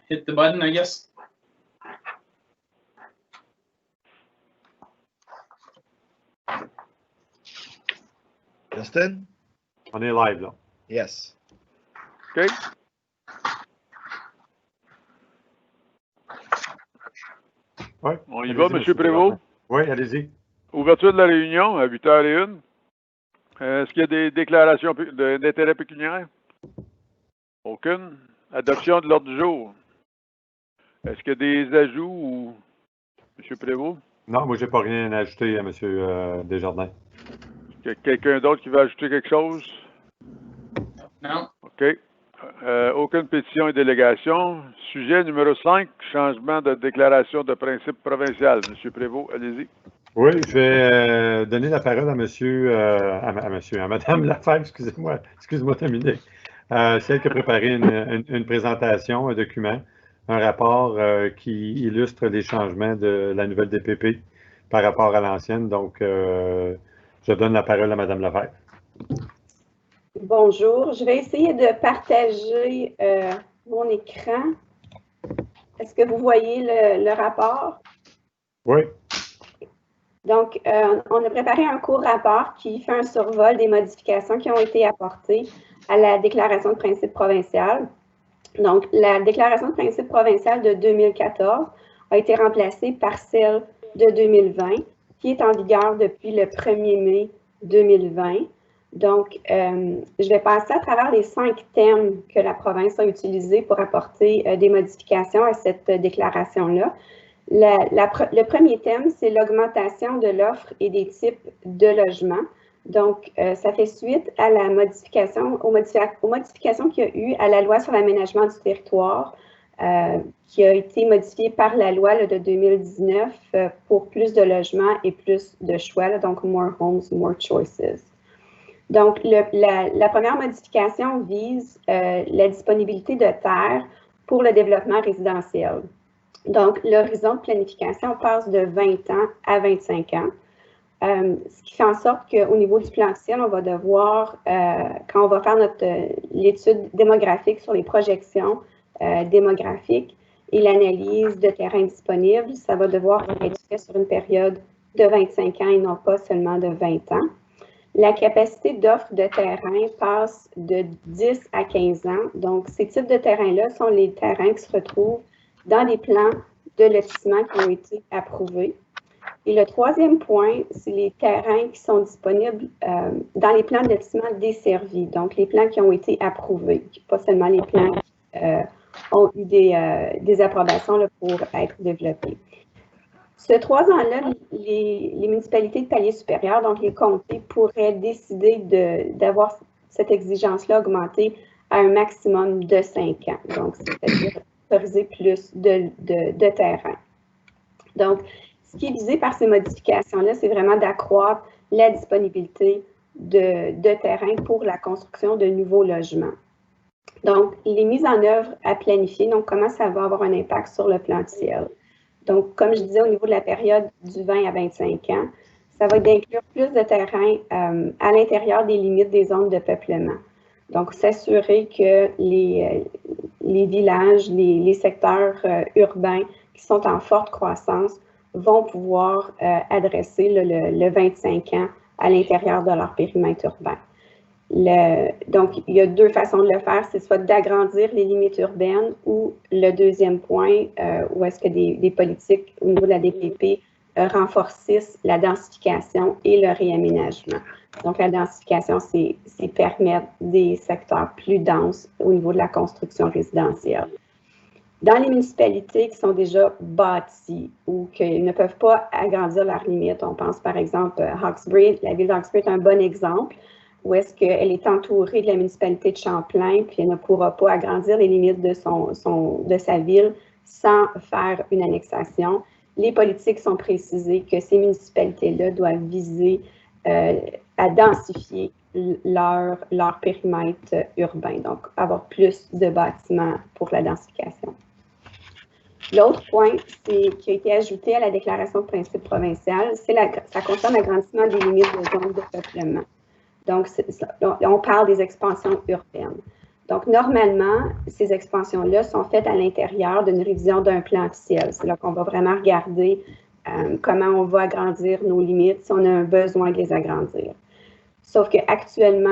hit the button, I guess. Justin? On est live, là. Yes. OK. Ouais. On y va, M. Prévost? Oui, allez-y. Ouverture de la réunion à 8h01. Est-ce qu'il y a des déclarations d'intérêt pécuniaire? Aucune. Adoption de l'ordre du jour. Est-ce qu'il y a des ajouts ou M. Prévost? Non, moi, je n'ai pas rien à ajouter à M. Desjardins. Quelqu'un d'autre qui veut ajouter quelque chose? Non. OK. Aucune pétition et délégation. Sujet numéro 5, changement de déclaration de principe provincial. M. Prévost, allez-y. Oui, je vais donner la parole à Mme Lafèvre, excuse-moi, Dominique. C'est elle qui a préparé une présentation, un document, un rapport qui illustre les changements de la nouvelle DPP par rapport à l'ancienne. Donc, je donne la parole à Mme Lafèvre. Bonjour, je vais essayer de partager mon écran. Est-ce que vous voyez le rapport? Oui. Donc, on a préparé un court rapport qui fait un survol des modifications qui ont été apportées à la déclaration de principe provincial. Donc, la déclaration de principe provincial de 2014 a été remplacée par celle de 2020, qui est en vigueur depuis le 1er mai 2020. Donc, je vais passer à travers les 5 thèmes que la province a utilisés pour apporter des modifications à cette déclaration-là. Le premier thème, c'est l'augmentation de l'offre et des types de logements. Donc, ça fait suite à la modification, aux modifications qu'il y a eu à la loi sur l'aménagement du territoire, qui a été modifiée par la loi là, de 2019 pour plus de logements et plus de choix, là, donc more homes, more choices. Donc, la première modification vise la disponibilité de terre pour le développement résidentiel. Donc, l'horizon de planification passe de 20 ans à 25 ans, ce qui fait en sorte qu'au niveau du plan ciel, on va devoir, quand on va faire l'étude démographique sur les projections démographiques et l'analyse de terrain disponible, ça va devoir être fait sur une période de 25 ans et non pas seulement de 20 ans. La capacité d'offre de terrain passe de 10 à 15 ans. Donc, ces types de terrains-là sont les terrains qui se retrouvent dans les plans de lotissement qui ont été approuvés. Et le troisième point, c'est les terrains qui sont disponibles dans les plans de lotissement desservis, donc les plans qui ont été approuvés, pas seulement les plans qui ont eu des approbations là, pour être développés. Ce 3 ans-là, les municipalités de palier supérieur, donc les comtés, pourraient décider d'avoir cette exigence-là augmentée à un maximum de 5 ans. Donc, c'est-à-dire autoriser plus de terrain. Donc, ce qui est visé par ces modifications-là, c'est vraiment d'accroître la disponibilité de terrain pour la construction de nouveaux logements. Donc, les mises en œuvre à planifier, donc comment ça va avoir un impact sur le plan de ciel. Donc, comme je disais, au niveau de la période du 20 à 25 ans, ça va être d'inclure plus de terrain à l'intérieur des limites des zones de peuplement. Donc, s'assurer que les villages, les secteurs urbains qui sont en forte croissance vont pouvoir adresser le 25 ans à l'intérieur de leur périmètre urbain. Donc, il y a 2 façons de le faire, c'est soit d'agrandir les limites urbaines ou le deuxième point, où est-ce que des politiques au niveau de la DPP renforcissent la densification et le réaménagement. Donc, la densification, c'est permettre des secteurs plus denses au niveau de la construction résidentielle. Dans les municipalités qui sont déjà bâties ou qui ne peuvent pas agrandir leurs limites, on pense par exemple à Hawkesbury, la ville d'Hawkesbury est un bon exemple, où est-ce qu'elle est entourée de la municipalité de Champlain, puis elle ne pourra pas agrandir les limites de sa ville sans faire une annexation. Les politiques sont précisées que ces municipalités-là doivent viser à densifier leur périmètre urbain, donc avoir plus de bâtiments pour la densification. L'autre point qui a été ajouté à la déclaration de principe provincial, ça concerne l'agrandissement des limites de zones de peuplement. Donc, on parle des expansions urbaines. Donc, normalement, ces expansions-là sont faites à l'intérieur d'une révision d'un plan officiel. C'est là qu'on va vraiment regarder comment on va agrandir nos limites, si on a un besoin de les agrandir. Sauf qu'actuellement,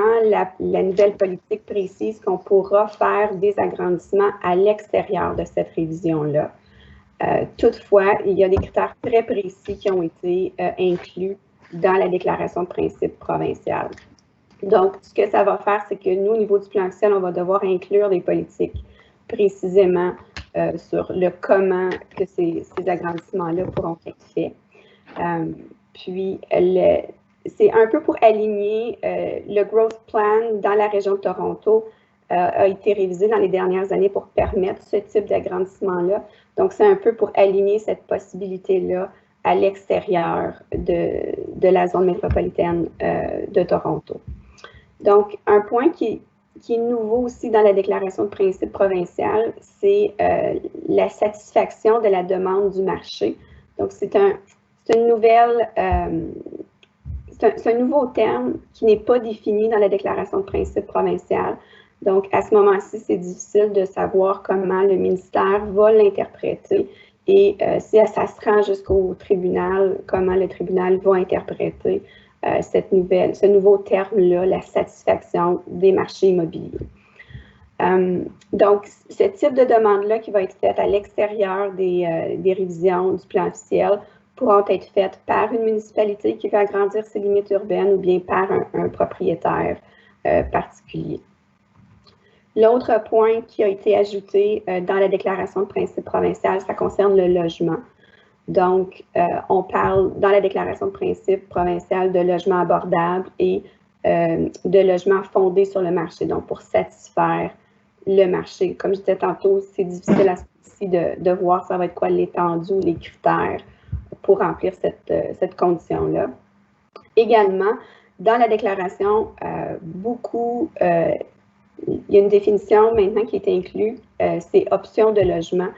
la nouvelle politique précise qu'on pourra faire des agrandissements à l'extérieur de cette révision-là. Toutefois, il y a des critères très précis qui ont été inclus dans la déclaration de principe provinciale. Donc, ce que ça va faire, c'est que nous, au niveau du plan officiel, on va devoir inclure des politiques précisément sur le comment que ces agrandissements-là pourront être faits. Puis, c'est un peu pour aligner le Growth Plan dans la région de Toronto a été révisé dans les dernières années pour permettre ce type d'agrandissement-là. Donc, c'est un peu pour aligner cette possibilité-là à l'extérieur de la zone métropolitaine de Toronto. Donc, un point qui est nouveau aussi dans la déclaration de principe provinciale, c'est la satisfaction de la demande du marché. Donc, c'est un nouveau terme qui n'est pas défini dans la déclaration de principe provinciale. Donc, à ce moment-ci, c'est difficile de savoir comment le ministère va l'interpréter et si ça se rend jusqu'au tribunal, comment le tribunal va interpréter ce nouveau terme-là, la satisfaction des marchés immobiliers. Donc, ce type de demande-là qui va être faite à l'extérieur des révisions du plan officiel pourront être faites par une municipalité qui veut agrandir ses limites urbaines ou bien par un propriétaire particulier. L'autre point qui a été ajouté dans la déclaration de principe provincial, ça concerne le logement. Donc, on parle dans la déclaration de principe provincial de logement abordable et de logement fondé sur le marché, donc pour satisfaire le marché. Comme je disais tantôt, c'est difficile à ce moment-ci de voir ça va être quoi l'étendue, les critères pour remplir cette condition-là. Également, dans la déclaration, il y a une définition maintenant qui est inclue, c'est option de logement,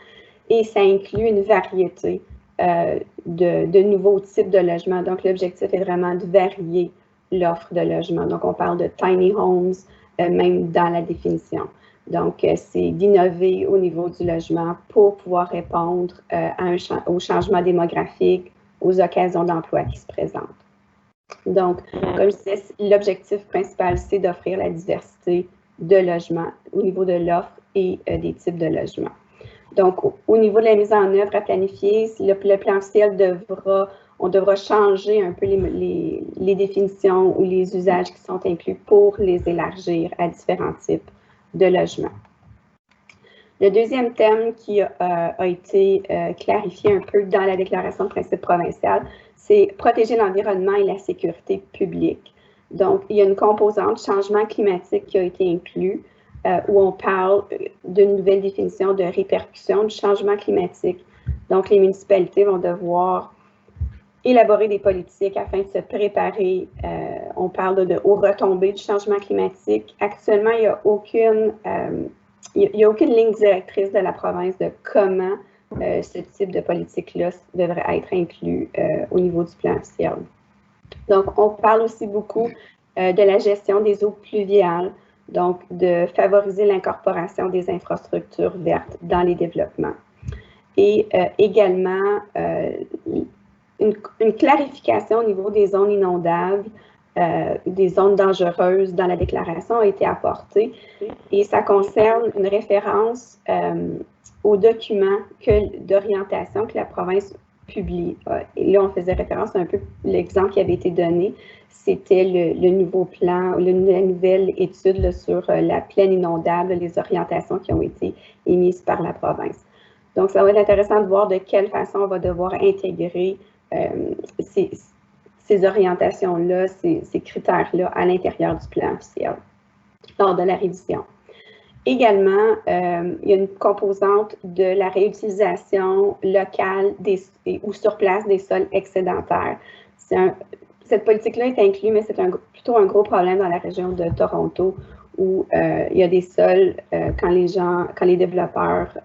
et ça inclut une variété de nouveaux types de logements. Donc, l'objectif est vraiment de varier l'offre de logement. Donc, on parle de tiny homes, même dans la définition. Donc, c'est d'innover au niveau du logement pour pouvoir répondre au changement démographique, aux occasions d'emploi qui se présentent. Donc, comme je disais, l'objectif principal, c'est d'offrir la diversité de logements au niveau de l'offre et des types de logements. Donc, au niveau de la mise en œuvre à planifier, le plan officiel on devra changer un peu les définitions ou les usages qui sont inclus pour les élargir à différents types de logements. Le deuxième thème qui a été clarifié un peu dans la déclaration de principe provincial, c'est protéger l'environnement et la sécurité publique. Donc, il y a une composante changement climatique qui a été inclue, où on parle d'une nouvelle définition de répercussion du changement climatique. Donc, les municipalités vont devoir élaborer des politiques afin de se préparer. On parle aux retombées du changement climatique. Actuellement, il n'y a aucune ligne directrice de la province de comment ce type de politique-là devrait être inclus au niveau du plan officiel. Donc, on parle aussi beaucoup de la gestion des eaux pluviales, donc de favoriser l'incorporation des infrastructures vertes dans les développements. Et également, une clarification au niveau des zones inondables, des zones dangereuses dans la déclaration a été apportée et ça concerne une référence aux documents d'orientation que la province publie. Et là, on faisait référence à un peu l'exemple qui avait été donné, c'était le nouveau plan, la nouvelle étude là, sur la plaine inondable, les orientations qui ont été émises par la province. Donc, ça va être intéressant de voir de quelle façon on va devoir intégrer ces orientations-là, ces critères-là à l'intérieur du plan officiel lors de la révision. Également, il y a une composante de la réutilisation locale ou sur place des sols excédentaires. Cette politique-là est inclue, mais c'est plutôt un gros problème dans la région de Toronto où il y a des sols, quand les développeurs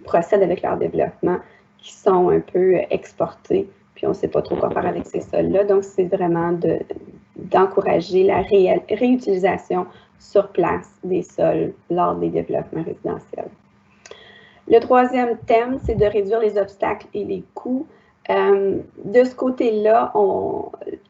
procèdent avec leur développement, qui sont un peu exportés, puis on ne sait pas trop quoi faire avec ces sols-là. Donc, c'est vraiment d'encourager la réutilisation sur place des sols lors des développements résidentiels. Le troisième thème, c'est de réduire les obstacles et les coûts. De ce côté-là,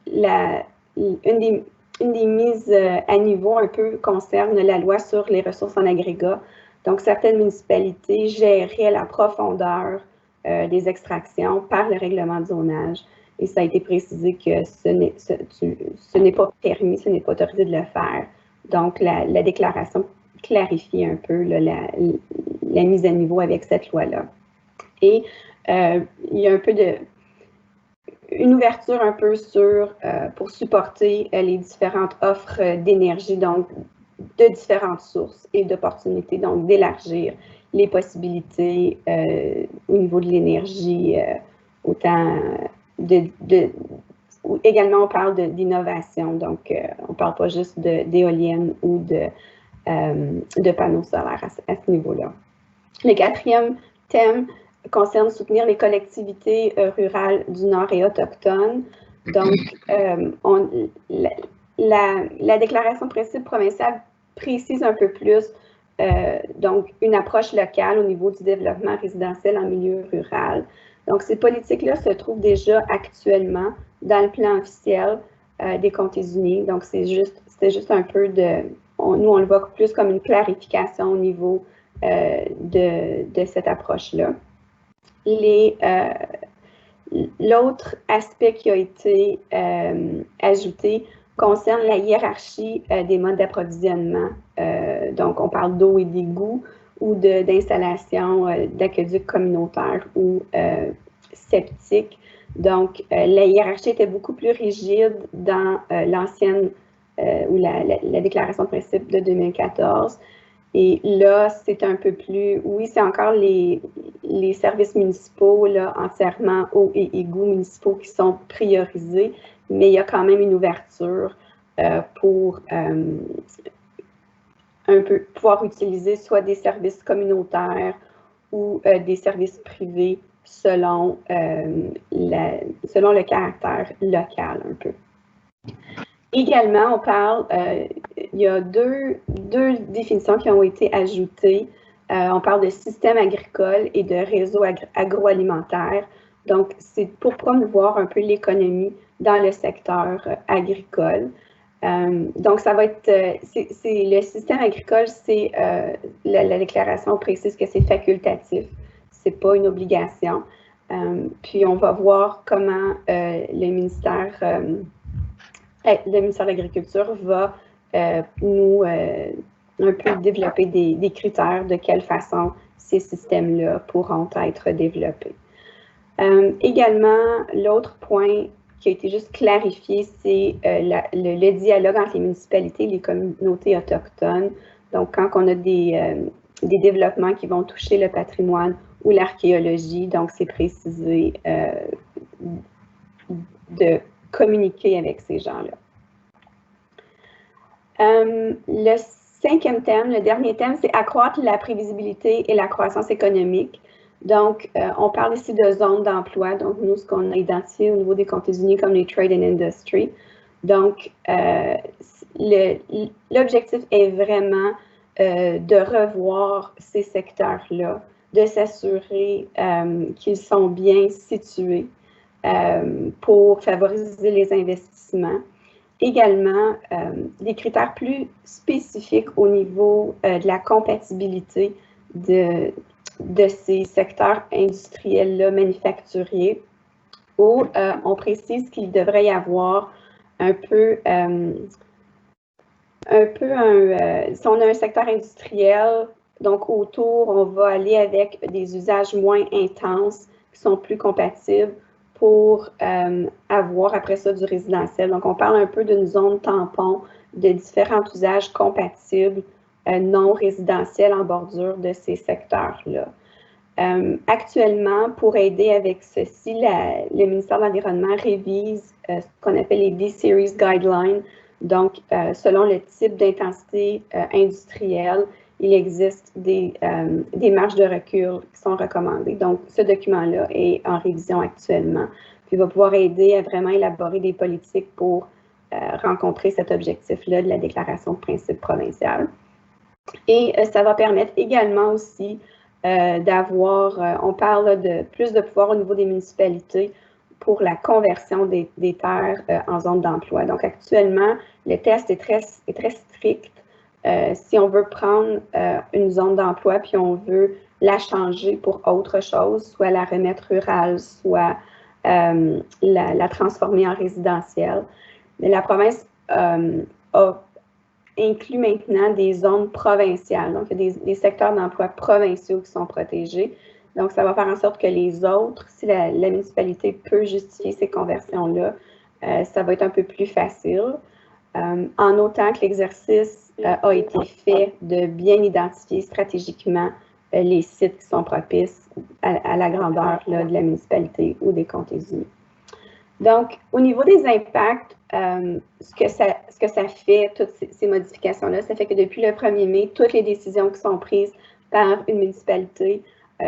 une des mises à niveau un peu concerne la loi sur les ressources en agrégat. Donc, certaines municipalités géraient la profondeur des extractions par le règlement de zonage. Et ça a été précisé que ce n'est pas permis, ce n'est pas autorisé de le faire. Donc, la déclaration clarifie un peu là, la mise à niveau avec cette loi-là. Et il y a un peu une ouverture un peu pour supporter les différentes offres d'énergie, donc de différentes sources et d'opportunités, donc d'élargir les possibilités au niveau de l'énergie, autant également on parle d'innovation, donc on ne parle pas juste d'éoliennes ou de panneaux solaires à ce niveau-là. Le quatrième thème concerne soutenir les collectivités rurales du Nord et autochtones. Donc, la déclaration de principe provinciale précise un peu plus donc une approche locale au niveau du développement résidentiel en milieu rural. Donc, ces politiques-là se trouvent déjà actuellement dans le plan officiel des Comtés unis. Donc, c'était juste un peu nous, on le voit plus comme une clarification au niveau de cette approche-là. L'autre aspect qui a été ajouté concerne la hiérarchie des modes d'approvisionnement. Donc, on parle d'eau et d'égout ou d'installation d'aqueducs communautaires ou septiques. Donc, la hiérarchie était beaucoup plus rigide dans l'ancienne ou la déclaration de principe de 2014. Et là, c'est un peu plus, oui, c'est encore les services municipaux, là, entièrement eau et égouts municipaux qui sont priorisés, mais il y a quand même une ouverture pour un peu pouvoir utiliser soit des services communautaires ou des services privés selon le caractère local un peu. Également, on parle, il y a deux définitions qui ont été ajoutées. On parle de système agricole et de réseau agroalimentaire. Donc, c'est pour promouvoir un peu l'économie dans le secteur agricole. Donc, ça va être, le système agricole, c'est, la déclaration précise que c'est facultatif, c'est pas une obligation. Puis, on va voir comment le ministère de l'Agriculture va nous un peu développer des critères de quelle façon ces systèmes-là pourront être développés. Également, l'autre point qui a été juste clarifié, c'est le dialogue entre les municipalités et les communautés autochtones. Donc, quand on a des développements qui vont toucher le patrimoine ou l'archéologie, donc c'est précisé de communiquer avec ces gens-là. Le cinquième thème, le dernier thème, c'est accroître la prévisibilité et la croissance économique. Donc, on parle ici de zones d'emploi. Donc, nous, ce qu'on a identifié au niveau des Comtés unis comme les Trade and Industry. Donc, l'objectif est vraiment de revoir ces secteurs-là, de s'assurer qu'ils sont bien situés pour favoriser les investissements. Également, des critères plus spécifiques au niveau de la compatibilité de ces secteurs industriels-là, manufacturiers, où on précise qu'il devrait y avoir un peu si on a un secteur industriel, donc autour, on va aller avec des usages moins intenses qui sont plus compatibles pour avoir après ça du résidentiel. Donc, on parle un peu d'une zone tampon de différents usages compatibles non résidentiels en bordure de ces secteurs-là. Actuellement, pour aider avec ceci, le ministère de l'Environnement révise ce qu'on appelle les D-Series Guidelines. Donc, selon le type d'intensité industrielle, il existe des marges de recul qui sont recommandées. Donc, ce document-là est en révision actuellement. Puis, il va pouvoir aider à vraiment élaborer des politiques pour rencontrer cet objectif-là de la déclaration de principe provincial. Et ça va permettre également aussi d'avoir, on parle de plus de pouvoir au niveau des municipalités pour la conversion des terres en zone d'emploi. Donc actuellement, le test est très strict. Si on veut prendre une zone d'emploi puis on veut la changer pour autre chose, soit la remettre rurale, soit la transformer en résidentielle. Mais la province inclut maintenant des zones provinciales. Donc, il y a des secteurs d'emploi provinciaux qui sont protégés. Donc, ça va faire en sorte que les autres, si la municipalité peut justifier ces conversions-là, ça va être un peu plus facile. En autant que l'exercice a été fait de bien identifier stratégiquement les sites qui sont propices à la grandeur là, de la municipalité ou des comtés unis. Donc, au niveau des impacts, ce que ça fait, toutes ces modifications-là, ça fait que depuis le 1er mai, toutes les décisions qui sont prises par une municipalité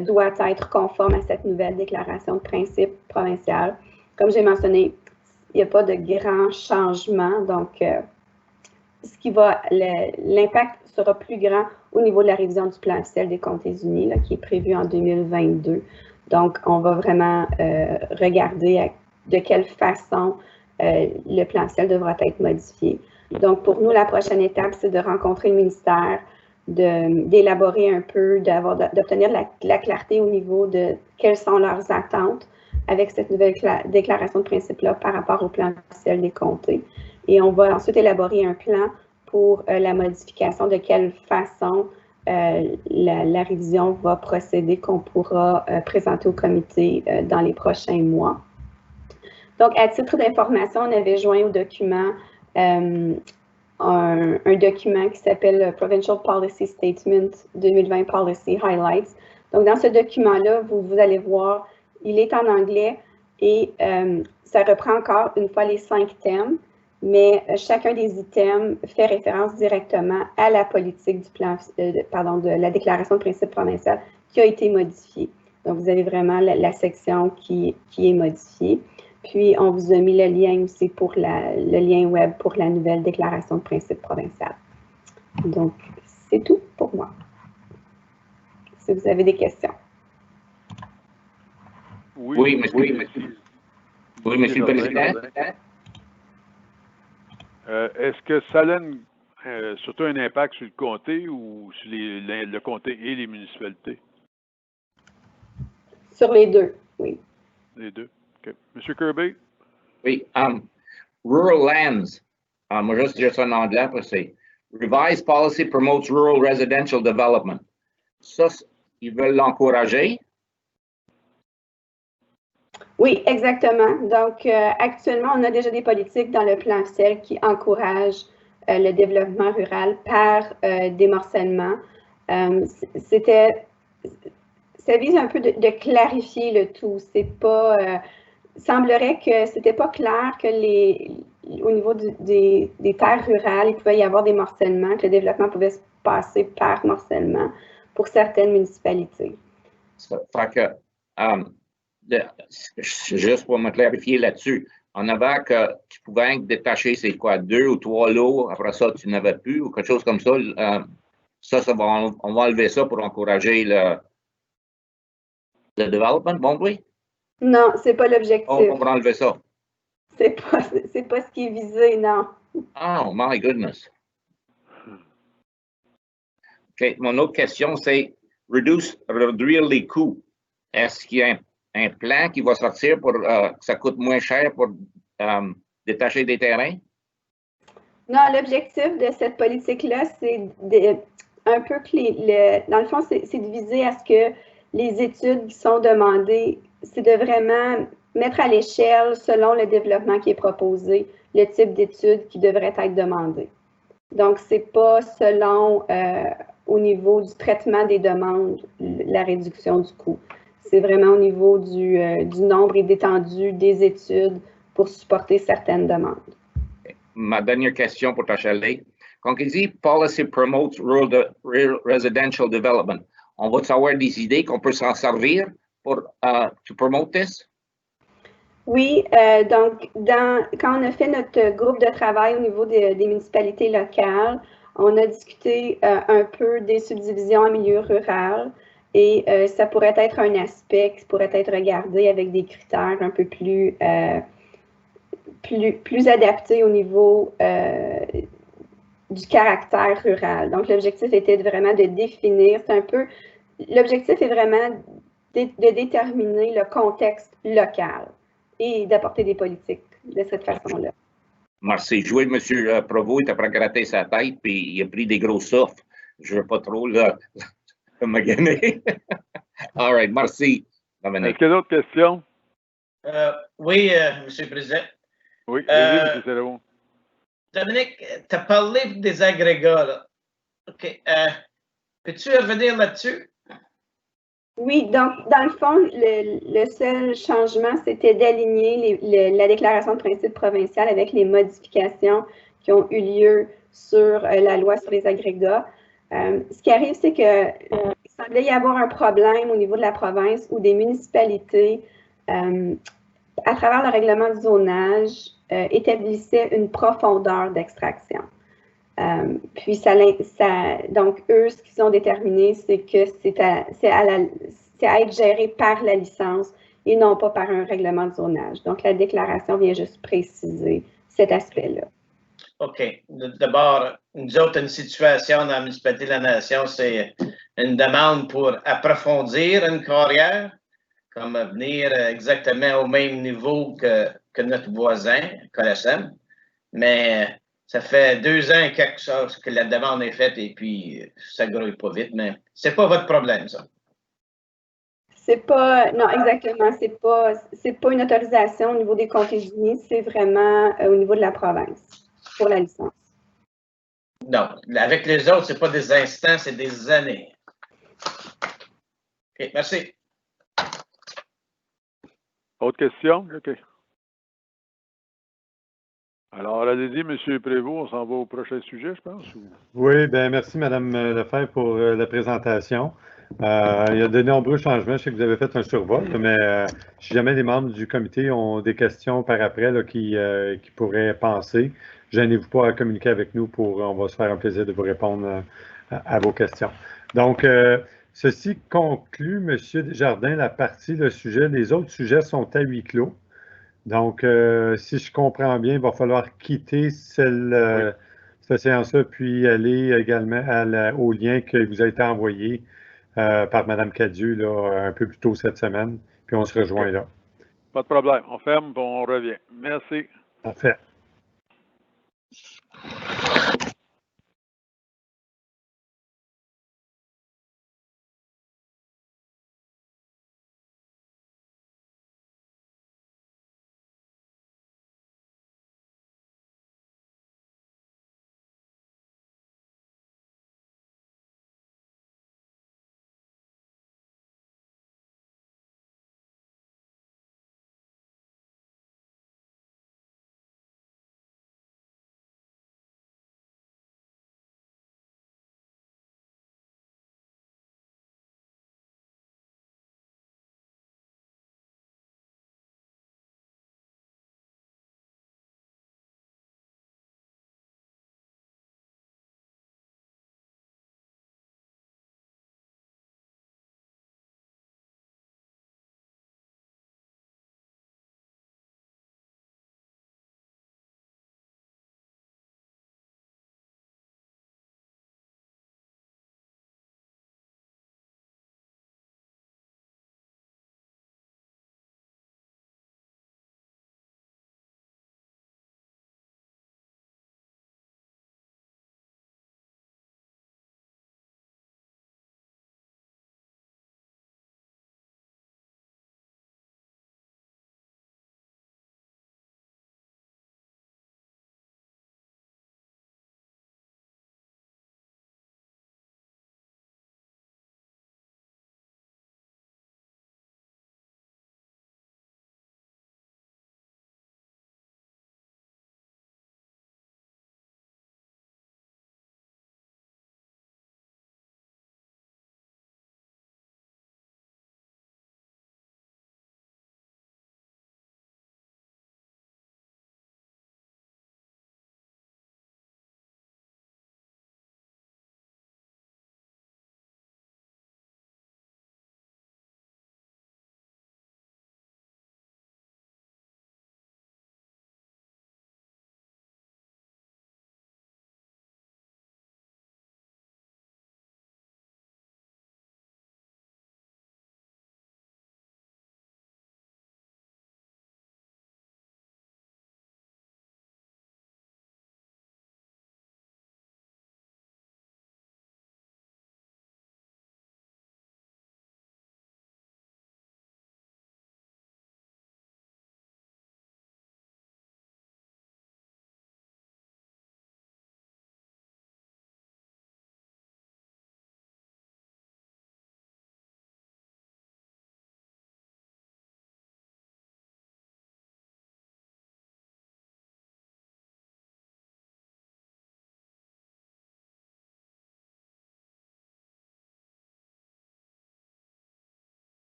doivent être conformes à cette nouvelle déclaration de principe provincial. Comme j'ai mentionné, il n'y a pas de grands changements, donc l'impact sera plus grand au niveau de la révision du plan officiel des comtés unis, là, qui est prévu en 2022. Donc, on va vraiment regarder de quelle façon le plan officiel devra être modifié. Donc, pour nous, la prochaine étape, c'est de rencontrer le ministère, d'élaborer un peu, d'obtenir la clarté au niveau de quelles sont leurs attentes avec cette nouvelle déclaration de principe-là par rapport au plan officiel des comtés. Et on va ensuite élaborer un plan pour la modification, de quelle façon la révision va procéder, qu'on pourra présenter au comité dans les prochains mois. Donc, à titre d'information, on avait joint au document un document qui s'appelle Provincial Policy Statement 2020 Policy Highlights. Donc, dans ce document-là, vous allez voir, il est en anglais et ça reprend encore une fois les 5 thèmes, mais chacun des items fait référence directement à la politique du plan, de la déclaration de principe provincial qui a été modifiée. Donc, vous avez vraiment la section qui est modifiée. Puis, on vous a mis le lien aussi pour le lien web pour la nouvelle déclaration de principe provincial. Donc, c'est tout pour moi. Si vous avez des questions. Oui, monsieur le Président. Est-ce que ça a surtout un impact sur le comté ou sur le comté et les municipalités? Sur les deux, oui. Les deux. OK. Monsieur Kirby? Oui. Rural lands. Moi, je vais dire ça en anglais, après c'est Revised Policy Promotes Rural Residential Development. Ça, ils veulent l'encourager? Oui, exactement. Donc, actuellement, on a déjà des politiques dans le plan officiel qui encouragent le développement rural par des morcellement. Ça vise un peu de clarifier le tout. C'est pas, semblerait que c'était pas clair que au niveau des terres rurales, il pouvait y avoir des morcellements, que le développement pouvait se passer par morcellement pour certaines municipalités. Ça fait que, juste pour me clarifier là-dessus, en avant que tu pouvais détacher, c'est quoi, 2 ou 3 lots, après ça, tu n'avais plus, ou quelque chose comme ça, on va enlever ça pour encourager le développement, bon, oui? Non, c'est pas l'objectif. Oh, on va enlever ça. C'est pas ce qui est visé, non. Oh, my goodness. OK, mon autre question, c'est réduire les coûts. Est-ce qu'il y a un plan qui va sortir pour que ça coûte moins cher pour détacher des terrains? Non, l'objectif de cette politique-là, c'est un peu que dans le fond, c'est de viser à ce que les études qui sont demandées, c'est de vraiment mettre à l'échelle, selon le développement qui est proposé, le type d'études qui devrait être demandé. Donc, ce n'est pas selon, au niveau du traitement des demandes, la réduction du coût. C'est vraiment au niveau du nombre et d'étendue des études pour supporter certaines demandes. Ma dernière question pour Tachelle. Quand il dit « Policy promotes rural residential development », on va savoir des idées qu'on peut s'en servir pour to promote this? Oui, donc quand on a fait notre groupe de travail au niveau des municipalités locales, on a discuté un peu des subdivisions en milieu rural et ça pourrait être un aspect qui pourrait être regardé avec des critères un peu plus adaptés au niveau du caractère rural. Donc, l'objectif était vraiment de définir, l'objectif est vraiment de déterminer le contexte local et d'apporter des politiques de cette façon-là. Merci. Je vois M. Provost, il t'a pas gratté sa tête, puis il a pris des gros softs. Je ne veux pas trop là, me gagner. All right, merci, Est-ce Dominique. qu'il y a d'autres questions? Oui, Monsieur le Président. Oui, vas-y, M. Céléron. Dominique, tu as parlé des agrégats, là. OK. Peux-tu revenir là-dessus? Oui, donc, dans le fond, le seul changement, c'était d'aligner la déclaration de principe provinciale avec les modifications qui ont eu lieu sur la loi sur les agrégats. Ce qui arrive, c'est que il semblait y avoir un problème au niveau de la province ou des municipalités, à travers le règlement du zonage, établissaient une profondeur d'extraction. Puis donc, eux, ce qu'ils ont déterminé, c'est que c'est à être géré par la licence et non pas par un règlement de zonage. Donc, la déclaration vient juste préciser cet aspect-là. OK. D'abord, nous autres, une situation dans la municipalité de la Nation, c'est une demande pour approfondir une carrière, comme venir exactement au même niveau que notre voisin, Colosem. Mais ça fait 2 ans quelque chose que la demande est faite et puis ça grouille pas vite, mais c'est pas votre problème, ça. Non, exactement, c'est pas une autorisation au niveau des comtés unis, c'est vraiment au niveau de la province pour la licence. Non, avec les autres, c'est pas des instants, c'est des années. OK, merci. Autre question? OK. Alors, allez-y, M. Prévost, on s'en va au prochain sujet, je pense. Oui, bien, merci, Mme Lefebvre, pour la présentation. Il y a de nombreux changements. Je sais que vous avez fait un survol, mais si jamais les membres du comité ont des questions par après là, qui pourraient penser, gênez-vous pas à communiquer avec nous on va se faire un plaisir de vous répondre à vos questions. Donc, ceci conclut, M. Desjardins, la partie, le sujet. Les autres sujets sont à huis clos. Donc, si je comprends bien, il va falloir quitter cette séance-là, puis aller également au lien qui vous a été envoyé par Mme Cadieux là, un peu plus tôt cette semaine, puis on se rejoint là. Pas de problème. On ferme, puis on revient. Merci. Parfait.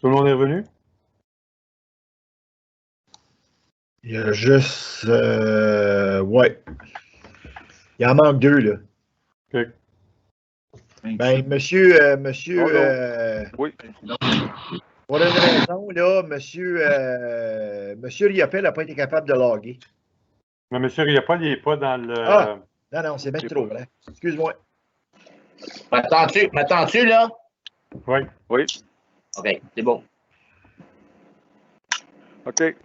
Tout le monde est revenu? Il y a juste. Ouais. Il en manque 2, là. OK. Ben, monsieur. Oui. Pour une raison, là, monsieur Riopel n'a pas été capable de loguer. Mais M. Riopol, il n'est pas dans le. Ah! Non, c'est bien trop vrai. Excuse-moi. M'attends-tu, là? Oui. Oui. OK, c'est bon. OK.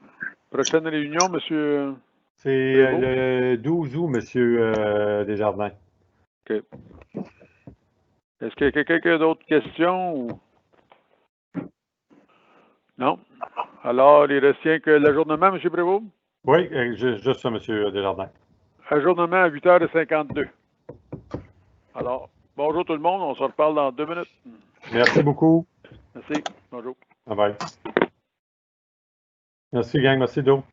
Prochaine réunion, monsieur. C'est le 12 août, M. Desjardins. OK. Est-ce qu'il y a quelqu'un qui a d'autres questions ou. Non? Alors, il reste rien que l'ajournement, M. Prévost? Oui, juste ça, M. Desjardins. Ajournement à 8h52. Alors, bonjour tout le monde, on se reparle dans 2 minutes. Merci beaucoup. Merci. Bonjour. Bye bye. Merci, gang. Merci, Do.